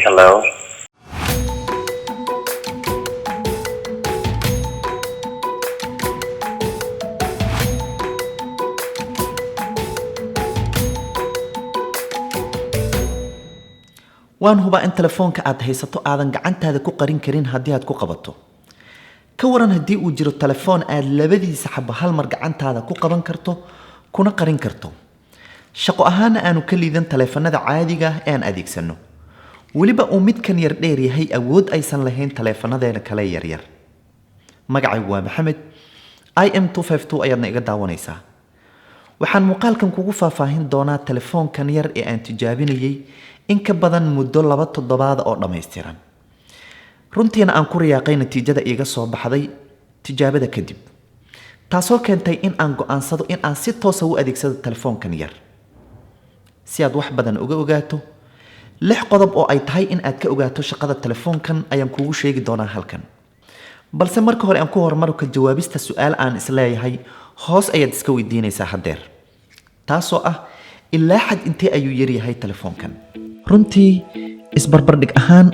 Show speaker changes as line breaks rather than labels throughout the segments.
Hello.
waan hubaa in telefoonka aad haysato aadan gacantaada ku qarin karin haddii aad ku qabato ka waran haddii uu jiro telefoon aad labadiisa xabo hal mar gacantaada ku qaban karto kuna qarin karto shaqo ahaana aanu ka liidan telefoonada caadiga ah ee aan adeegsano weliba uu midkan yar dheer yahay awood aysan lahayn teleefoonadeena kale yaryar magacaygu waa maxamed im252 ayaadna iga daawanaysaa waxaan muuqaalkan kugu faahfaahin doonaa telefoonkan yar ee aan tijaabinayay in ka badan muddo 2 toddobaad oo dhammaystiran runtiina aan ku riyaaqay natiijada iga soo baxday tijaabada kadib taasoo keentay in aan go'aansado in aan si toos ah u adeegsado telefoonkan yar si aad wax badan uga ogaato 6 qodob oo ay tahay in aad ka ogaato shaqada telefoonkan ayaan kugu sheegi doonaa halkan balse marka hore aan ku hormaro ka jawaabista su'aal aan isleeyahay hoos ayaad iska weydiinaysaa hadeer taasoo ah ilaa xad intee ayuu yar yahay telefoonkan runtii isbarbardhig ahaan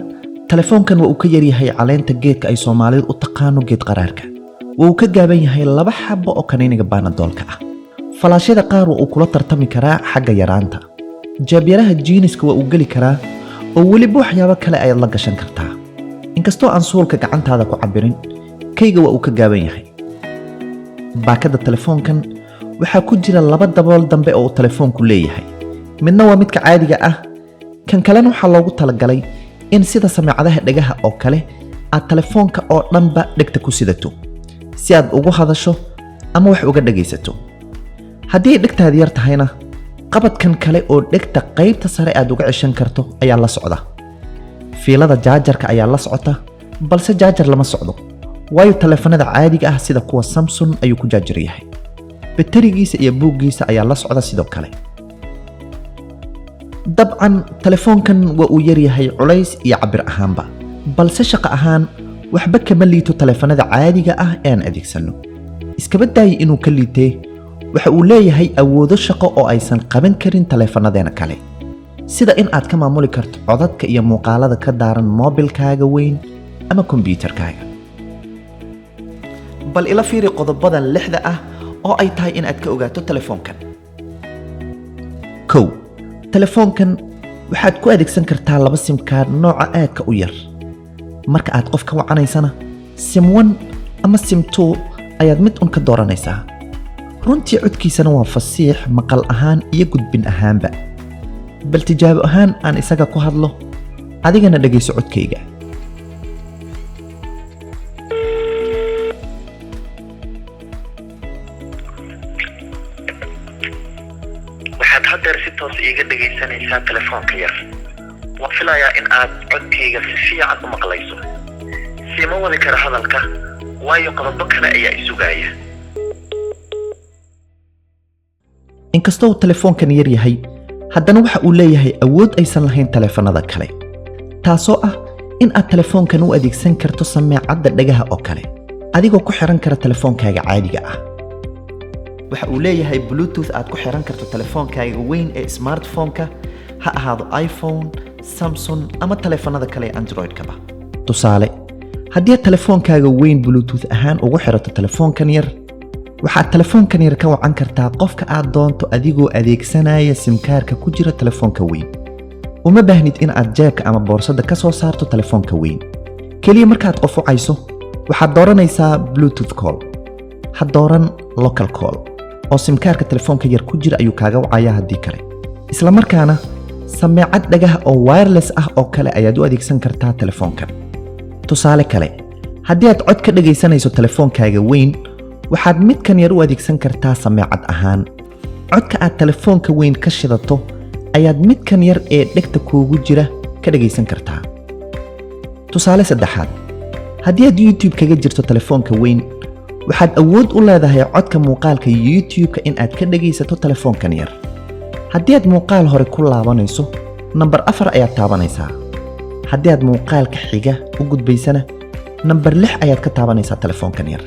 telefoonkan waa uu ka yar yahay caleenta geedka ay Soomaalidu u taqaano geed qaraarka waa uu ka gaaban yahay 2 xabo oo kaniiniga baanadoolka ah falaashada qaar waa uu kula tartami karaa xagga yaraanta jaabyaraha jiiniska waa uu geli karaa oo weliba waxyaabo kale ayaad la gashan kartaa inkastoo aan suulka gacantaada ku cabirin kayga waa uu ka gaaban yahay baakada telefoonkan waxaa ku jira 2 dabool dambe oo telefoonku leeyahay midna waa midka caadiga ah kan kalena waxaa loogu talagalay in sida samaacadaha dhagaha oo kale aad telefoonka oo dhanba dhegta ku sidato si aad ugu hadasho ama wax uga dhagaysato haddii dhegtaada yar tahayna qabadkan kale oo dhegta qaybta sare aad uga ceshan karto ayaa la socda fiilada jaajarka ayaa la socota balse jaajar lama socdo waayo telefoonada caadiga ah sida kuwa Samsung ayuu ku jaajar yahay batarigiisa iyo buuggiisa ayaa la socda sidoo kale dabcan telefoonkan waa uu yar yahay culays iyo cabir ahaanba balse shaqo ahaan waxba kama liito telefoonada caadiga ah ee aan adeegsano iskaba daayay inuu ka liitee waxa uu leeyahay awoodo shaqo oo aysan qaban karin teleefoonadeena kale sida in aad ka maamuli karto codadka iyo muuqaalada ka daaran moobilkaaga weyn ama kombiyuutarkaaga bal ila fiiri qodobadan 6 ah oo ay tahay in aad ka ogaato telefoonkan telefoonkan waxaad ku adeegsan kartaa 2 sim card nooca aadka u yar marka aad qof ka wacanaysana sim 1 ama sim 2 ayaad mid un ka dooranaysaa runtii codkiisana waa fasiix maqal ahaan iyo gudbin ahaanba bal tijaabo ahaan aan isaga ku hadlo adigana dhagayso codkayga
waxaad hadeer si toos iiga dhagaysanaysaa telefoonka yar waan filayaa in aad codkayga si fiican u maqlayso siima wadi kara hadalka waayo qodobo kale ayaa isugaya
inkastoo uu telefoonkan yar yahay haddana waxa uu leeyahay awood aysan lahayn telefoonada kale taasoo ah in aad telefoonkan u adeegsan karto samaacadda dhagaha oo kale adigoo ku xiran kara telefoonkaaga caadiga ah waxa uu leeyahay bluetooth aad ku xiran karto telefoonkaaga weyn ee smartphone-ka ha ahaado iPhone, Samsung ama telefoonada kale ee Android-kaba tusaale haddii aad telefoonkaaga weyn bluetooth ahaan ugu xirato telefoonkan yar waxaad telefoonkan yar ka wacan kartaa qofka aad doonto adigoo adeegsanaya simkaarka ku jira telefoonka weyn uma baahnid in aad jeebka ama boorsada ka soo saarto telefoonka weyn kaliya markaad qof wacayso waxaad dooranaysaa bluetooth call ha dooran local call oo simkaarka telefoonka yar ku jira ayuu kaaga wacayaa haddii kale isla markaana sameecad dhagaha oo wireless ah oo kale ayaad u adeegsan kartaa telefoonkan tusaale kale haddii aad cod ka dhagaysanayso telefoonkaaga weyn waxaad midkan yar u adeegsan kartaa sameecad ahaan codka aad telefoonka weyn ka shidato ayaad midkan yar ee dhegta kuugu jira ka dhagaysan kartaa tusaale saddexaad haddii aad YouTube kaga jirto telefoonka weyn waxaad awood u leedahay codka muuqaalka YouTube-ka in aad ka dhagaysato telefoonkan yar haddii aad muuqaal hore ku laabanayso number 4 ayaad taabanaysaa haddii aad muuqaalka xiga u gudbaysana number 6 ayaad ka taabanaysaa telefoonkan yar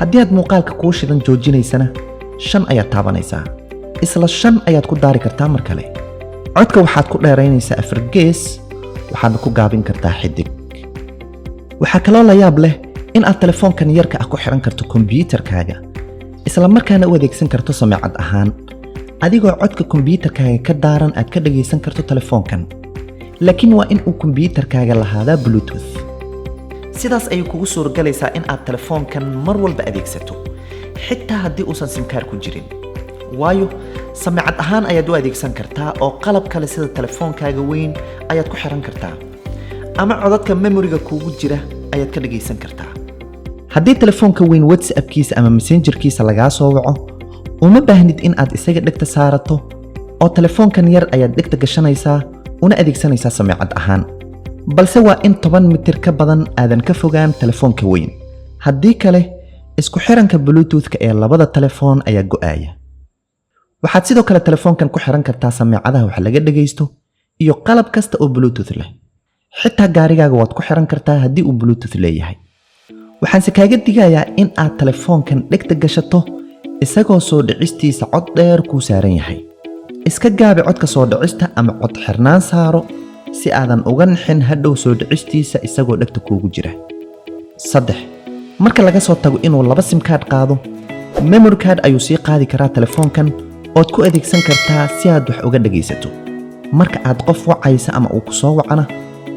haddii aad muuqaalka kuu shidan joojinaysana 5 ayaad taabanaysaa isla 5 ayaad ku daari kartaa mar kale codka waxaad ku dheeraynaysaa 4 gees waxaadna ku gaabin kartaa xidig. waxaa kaloo la yaab leh in aad telefoonkan yarka ah ku xiran karto kombiyuutarkaaga isla markaana u adeegsan karto sameecad ahaan adigoo codka kombiyuutarkaaga ka daaran aad ka dhagaysan karto telefoonkan laakiin waa in uu kombiyuutarkaaga lahaadaa bluetooth. sidaas ayay kugu suuragalaysaa in aad telefoonkan mar walba adeegsato xitaa haddii uusan simkaar ku jirin waayo sameecad ahaan ayaad u adeegsan kartaa oo qalab kale sida telefoonkaaga weyn ayaad ku xiran kartaa ama codadka memoriga kuugu jira ayaad ka dhagaysan kartaa. haddii telefoonka weyn whatsappkiisa ama messengerkiisa lagaa soo waco uma baahnid in aad isaga dhegta saarato oo telefoonkan yar ayaad dhegta gashanaysaa una adeegsanaysaa sameecad ahaan balse waa in 10 mitir ka badan aadan ka fogaan telefoonka weyn haddii kale isku xiranka bluetoothka ee labada telefoon ayaa go'aya. waxaad sidoo kale telefoonkan ku xiran kartaa sameecadaha wax laga dhagaysto iyo qalab kasta oo bluetooth leh xitaa gaarigaaga waad ku xiran kartaa haddii uu bluetooth leeyahay. waxaanse kaaga digayaa in aad telefoonkan dhegta gashato isagoo soo dhicistiisa cod dheer kuu saaran yahay. iska gaabi codka soo dhicista ama cod xirnaan saaro si aadan uga nixin hadhow soo dhicistiisa isagoo dhegta kuugu jira. 3 marka laga soo tago inuu 2 sim card qaado memory card ayuu sii qaadi karaa telefoonkan ood ku adeegsan kartaa si aad wax uga dhagaysato. marka aad qof wacaysa ama uu ku soo wacana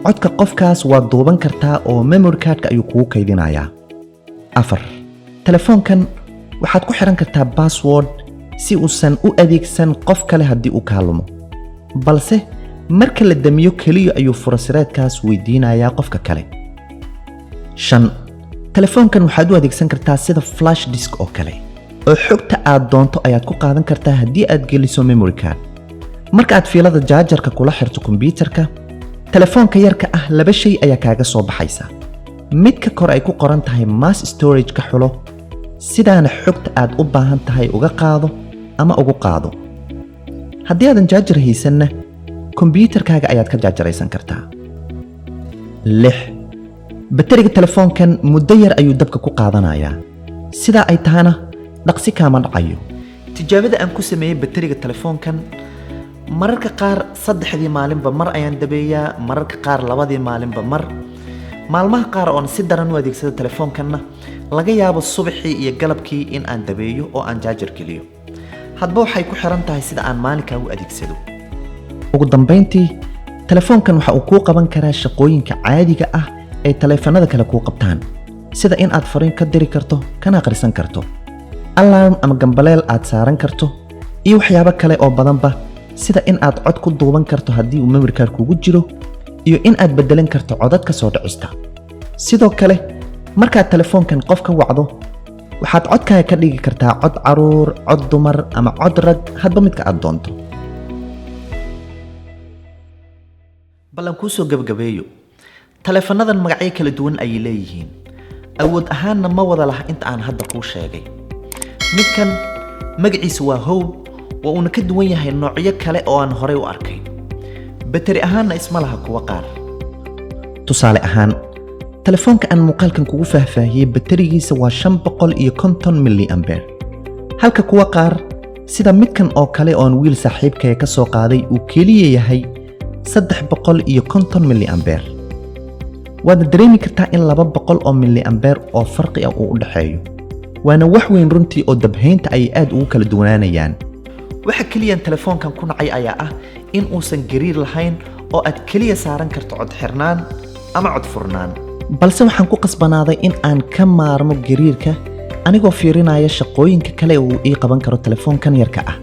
codka qofkaas waad duuban kartaa oo memory cardka ayuu kugu kaydinayaa. 4 telefoonkan waxaad ku xiran kartaa password si uusan u adeegsan qof kale haddii uu kaalumo balse marka la damiyo keliya ayuu furasireedkaas weydiinayaa qofka kale. 5 telefoonkan waxaad u adeegsan kartaa sida flash disk oo kale oo xogta aad doonto ayaad ku qaadan kartaa haddii aad geliso memory card. marka aad fiilada jaajarka kula xirto kombiyuutarka telefoonka yarka ah 2 shay ayaa kaaga soo baxaysa. midka kor ay ku qoran tahay mass storage ka xulo sidaana xogta aad u baahan tahay uga qaado ama ugu qaado. haddii aadan jaajar haysanna kombiyuutarkaaga ayaad ka jaajaraysan kartaa. 6 bateriga telefoonkan muddo yar ayuu dabka ku qaadanayaa sidaa ay tahana dhaqsi kaama dhacayo. tijaabada aan ku sameeyey bateriga telefoonkan mararka qaar 3 maalinba mar ayaan dabeeyaa mararka qaar 2 maalinba mar. maalmaha qaar oon si daran u adeegsado telefoonkanna laga yaabo subaxii iyo galabkii in aan dabeeyo oo aan jaajar geliyo hadba waxay ku xiran tahay sida aan maalinkaa u adeegsado. ugu dambayntii telefoonkan waxa uu kuu qaban karaa shaqooyinka caadiga ah ee taleefanada kale kuu qabtaan sida in aad fariin ka diri karto kana akhrisan karto alarm ama gambaleel aad saaran karto iyo waxyaabo kale oo badanba sida in aad cod ku duuban karto haddii uu memory card kugu jiro iyo in aad bedelan karto codadka soo dhicista. sidoo kale markaad telefoonkan qof ka wacdo waxaad codkaaga ka dhigi kartaa cod caruur cod dumar ama cod rag hadba midka aad doonto. ballan kuu soo gabagabeeyo teleefanadan magacyo kala duwan ayay leeyihiin awood ahaanna ma wada laha inta aan hadda kuu sheegay. midkan magaciisa waa Hope waa uuna ka duwan yahay noocyo kale oo aan horey u arkay. bateri ahaanna isma laha kuwa qaar. tusaale ahaan telefoonka aan muuqaalkan kugu faahfaahiyey baterigiisa waa 550 miliambeer halka kuwa qaar sida midkan oo kale oon wiil saaxiibkaya ka soo qaaday uu keliya yahay 350 miliambeer. waadna dareemi kartaa in 200 oo miliambeer oo farqi ah uu u dhaxeeyo waana wax weyn runtii oo dabhaynta ay aad ugu kala duwanaanayaan. waxa kaliya telefoonkan ku nacay ayaa ah in uusan gariir lahayn oo aad kaliya saaran karto cod xirnaan ama cod furnaan balse waxaan ku qasbanaaday in aan ka maarmo gariirka anigoo fiirinaya shaqooyinka kale oo uu ii qaban karo telefoonkan yarka ah.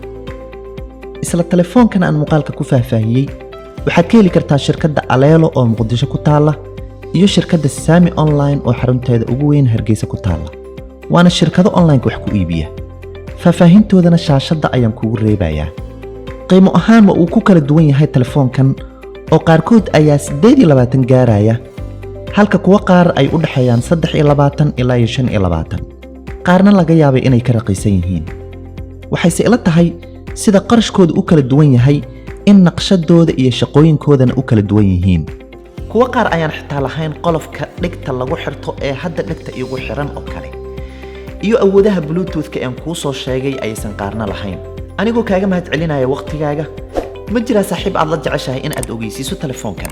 isla telefoonkan aan muuqaalka ku faahfaahiyey waxaad ka heli kartaa shirkadda Aleelo oo Muqdisho ku taala iyo shirkadda Sami Online oo xarunteeda ugu weyn Hargeysa ku taala. waana shirkado online wax ku iibiya. faahfaahintoodana shaashadda ayaan kugu reebayaa. qiimo ahaan uu ku kala duwan yahay telefoonkan oo qaarkood ayaa 28 gaaraya halka kuwa qaar ay u dhaxeeyaan 23 ilaa 25 qaarna laga yaabay inay ka raqiisan yihiin. waxayse ila tahay sida qarashkoodu u kala duwan yahay in naqshadooda iyo shaqooyinkoodana u kala duwan yihiin. kuwa qaar ayaan xitaa lahayn qolofka dhigta lagu xirto ee hadda dhigta igu xiran oo kale iyo awoodaha bluetoothka aan kuu soo sheegay aysan qaarna lahayn. anigoo kaaga mahad celinaya waqtigaaga ma jira saaxiib aad la jeceshahay in aad ogeysiiso telefoonkan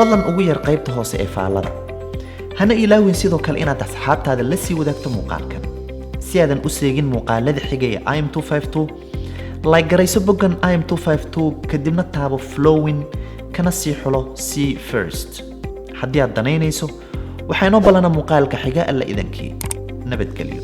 fadlan ugu yar qaybta hoose ee faallada hana ilaawin sidoo kale inaad asxaabtaada la sii wadaagto muuqaalkan si aadan u seegin muuqaalada xiga ee im252 like garayso boggan im252 kadibna taabo flowing kana sii xulo see first haddii aad danaynayso waxaa inoo ballana muuqaalka xiga alla idankii nabadgelyo